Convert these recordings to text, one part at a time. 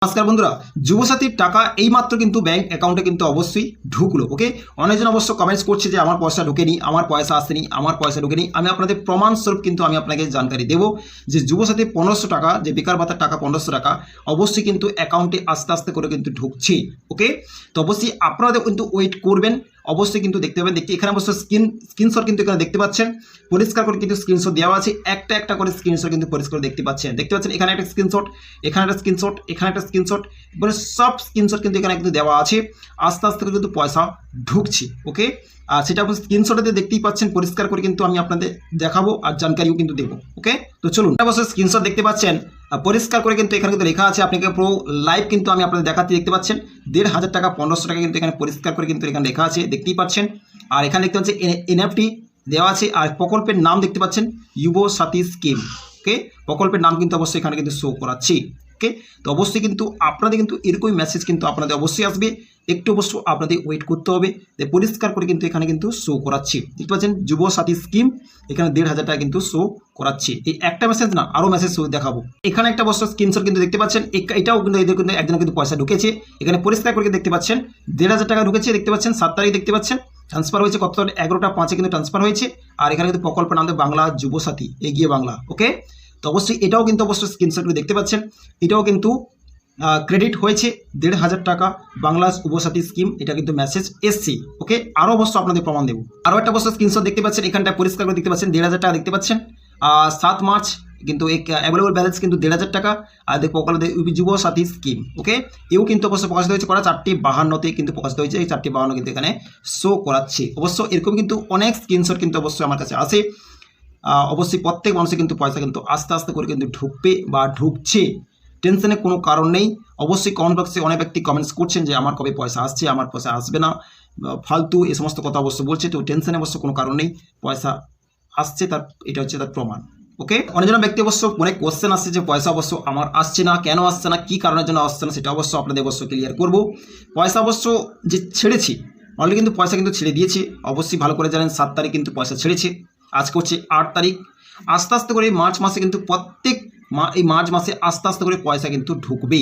নমস্কার বন্ধুরা, যুবসাথীর টাকা এইমাত্র কিন্তু ব্যাংক অ্যাকাউন্টে কিন্তু অবশ্যই ঢুকলো। ওকে, অনেকজন অবশ্য কমেন্টস করছে যে আমার পয়সা ঢুকেনি, আমার পয়সা আসেনি, আমার পয়সা ঢুকেনি। আমি আপনাদের প্রমাণস্বরূপ কিন্তু আমি আপনাকে জানকারি দেবো যে যুবসাথী 1500 টাকা, যে বেকার ভাতার টাকা 1500 টাকা অবশ্যই কিন্তু অ্যাকাউন্টে আস্তে আস্তে করে কিন্তু ঢুকছে। ওকে, তো অবশ্যই আপনাদের কিন্তু ওয়েট করবেন। অবশ্যই কিন্তু দেখতে পাবেন, এখানে অবশ্যই স্ক্রিনশট কিন্তু এখানে দেখতে পাচ্ছেন, পরিষ্কার করে কিন্তু স্ক্রিনশট দেওয়া আছে। একটা একটা করে স্ক্রিনশট কিন্তু পরিষ্কার দেখতে পাচ্ছেন। এখানে একটা স্ক্রিনশট, এখানে একটা স্ক্রিনশট, এখানে একটা স্ক্রিনশট, মানে সব স্ক্রিনশট কিন্তু এখানে কিন্তু দেওয়া আছে। আস্তে আস্তে করে কিন্তু পয়সা ঢুকছে। ওকে, আর সেটা আপনি স্ক্রিনশটে দেখতেই পাচ্ছেন, পরিষ্কার করে কিন্তু আমি আপনাদের দেখাবো আর জানকারিও কিন্তু দেবো। ওকে, তো চলুন, অবশ্যই স্ক্রিনশট দেখতে পাচ্ছেন পরিষ্কার করে কিন্তু এখানে কিন্তু লেখা আছে। আপনাকে পুরো লাইভ কিন্তু আমি আপনাদের দেখাতে দেখতে পাচ্ছেন। 1500 টাকা 1500 টাকা কিন্তু এখানে পরিষ্কার করে কিন্তু এখানে লেখা আছে, দেখতেই পাচ্ছেন। আর এখানে দেখতে পাচ্ছেন এনএফটি দেওয়া আছে, আর প্রকল্পের নাম দেখতে পাচ্ছেন যুবসাথী স্কিম। ওকে, প্রকল্পের নাম কিন্তু অবশ্যই এখানে কিন্তু শো করাচ্ছি। ওকে, তো অবশ্যই কিন্তু আপনাদের কিন্তু এরকম মেসেজ কিন্তু আপনাদের অবশ্যই আসবে। একটু অবশ্য আপনাদের ওয়েট করতে হবে। পরিষ্কার করে কিন্তু এখানে কিন্তু শো করাচ্ছি, দেখতে পাচ্ছেন যুবসাথী স্কিম। এখানে 1500 টাকা কিন্তু শো করাচ্ছি। এই একটা মেসেজ না, আরও মেসেজ শো দেখাবো। এখানে একটা অবশ্য স্ক্রিনশট কিন্তু দেখতে পাচ্ছেন, এটাও কিন্তু এদের কিন্তু একজনের কিন্তু পয়সা ঢুকেছে। এখানে পরিষ্কার করে দেখতে পাচ্ছেন 1500 টাকা ঢুকেছে, দেখতে পাচ্ছেন 7 তারিখ দেখতে পাচ্ছেন। ট্রান্সফার হয়েছে কত, 11টা 5-এ কিন্তু ট্রান্সফার হয়েছে। আর এখানে কিন্তু প্রকল্পের নাম বাংলা যুবসাথী, এগিয়ে বাংলা। ওকে, তো অবশ্যই এটাও কিন্তু অবশ্যই স্ক্রিনশটগুলো দেখতে পাচ্ছেন। এটাও কিন্তু ক্রেডিট হয়েছে 1500 টাকা বাংলা যুবসাথী স্কিম, এটা কিন্তু মেসেজ এসছে। ওকে, আরও অবশ্য আপনাদের প্রমাণ দেবো। আরও একটা অবশ্য স্ক্রিনশট দেখতে পাচ্ছেন, এখানটা পরিষ্কার করে দেখতে পাচ্ছেন 1500 টাকা দেখতে পাচ্ছেন। 7 মার্চ কিন্তু অ্যাভেলেবল ব্যালেন্স কিন্তু 1500 টাকা। আর প্রকল্প যুবসাথী স্কিম। ওকে, এও কিন্তু অবশ্য প্রকাশিত হয়েছে 4:52-তে কিন্তু প্রকাশিত হয়েছে। এই 4:52 কিন্তু এখানে শো করাচ্ছে। অবশ্য এরকম কিন্তু অনেক স্ক্রিনশট কিন্তু অবশ্যই আমার কাছে আসে। অবশ্যই প্রত্যেক মানুষের কিন্তু পয়সা কিন্তু আস্তে আস্তে করে কিন্তু ঢুকবে বা ঢুকছে। টেনশনের কোনো কারণ নেই। অবশ্যই কমেন্ট বক্সে অনেক ব্যক্তি কমেন্টস করছেন যে আমার কবে পয়সা আসছে, আমার পয়সা আসবে না, ফালতু এই সমস্ত কথা অবশ্য বলছে। তো টেনশনে অবশ্য কোনো কারণ নেই, পয়সা আসছে, তার এটা হচ্ছে তার প্রমাণ। ওকে, অনেকজন ব্যক্তি অবশ্য অনেক কোশ্চেন আসছে যে পয়সা অবশ্য আমার আসছে না, কেন আসছে না, কী কারণের জন্য আসছে না, সেটা অবশ্য আপনাদের অবশ্য ক্লিয়ার করব। পয়সা অবশ্য যে ছেড়েছি অলরেডি কিন্তু পয়সা কিন্তু ছেড়ে দিয়েছি। অবশ্যই ভালো করে জানেন 7 তারিখ কিন্তু পয়সা ছেড়েছে। আজকে হচ্ছে 8 তারিখ। আস্তে আস্তে করে মার্চ মাসে কিন্তু এই মার্চ মাসে আস্তে আস্তে করে পয়সা কিন্তু ঢুকবে।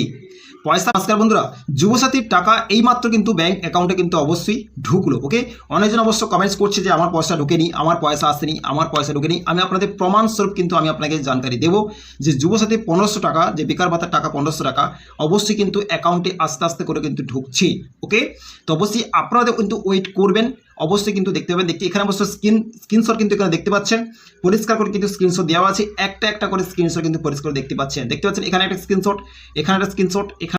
পয়সা, নমস্কার বন্ধুরা, যুবসাথীর টাকা এইমাত্র কিন্তু ব্যাংক অ্যাকাউন্টে কিন্তু অবশ্যই ঢুকলো। ওকে, অনেকজন অবশ্য কমেন্টস করছে যে আমার পয়সা ঢুকেনি, আমার পয়সা আসেনি, আমার পয়সা ঢুকেনি। আমি আপনাদের প্রমাণস্বরূপ কিন্তু আমি আপনাকে জানকারি দেবো যে যুবসাথী 1500 টাকা, যে বেকার ভাতার টাকা 1500 টাকা অবশ্যই কিন্তু অ্যাকাউন্টে আস্তে আস্তে করে কিন্তু ঢুকছে। ওকে, তো অবশ্যই আপনাদের কিন্তু ওয়েট করবেন। অবশ্যই কিন্তু দেখতে পাবেন, এখানে অবশ্য স্ক্রিনশট কিন্তু এখানে দেখতে পাচ্ছেন, পরিষ্কার করে কিন্তু স্ক্রিনশট দেওয়া আছে। একটা একটা করে স্ক্রিনশট কিন্তু পরিষ্কার দেখতে পাচ্ছেন। এখানে একটা স্ক্রিনশট, এখানে একটা স্ক্রিনশট, এখানে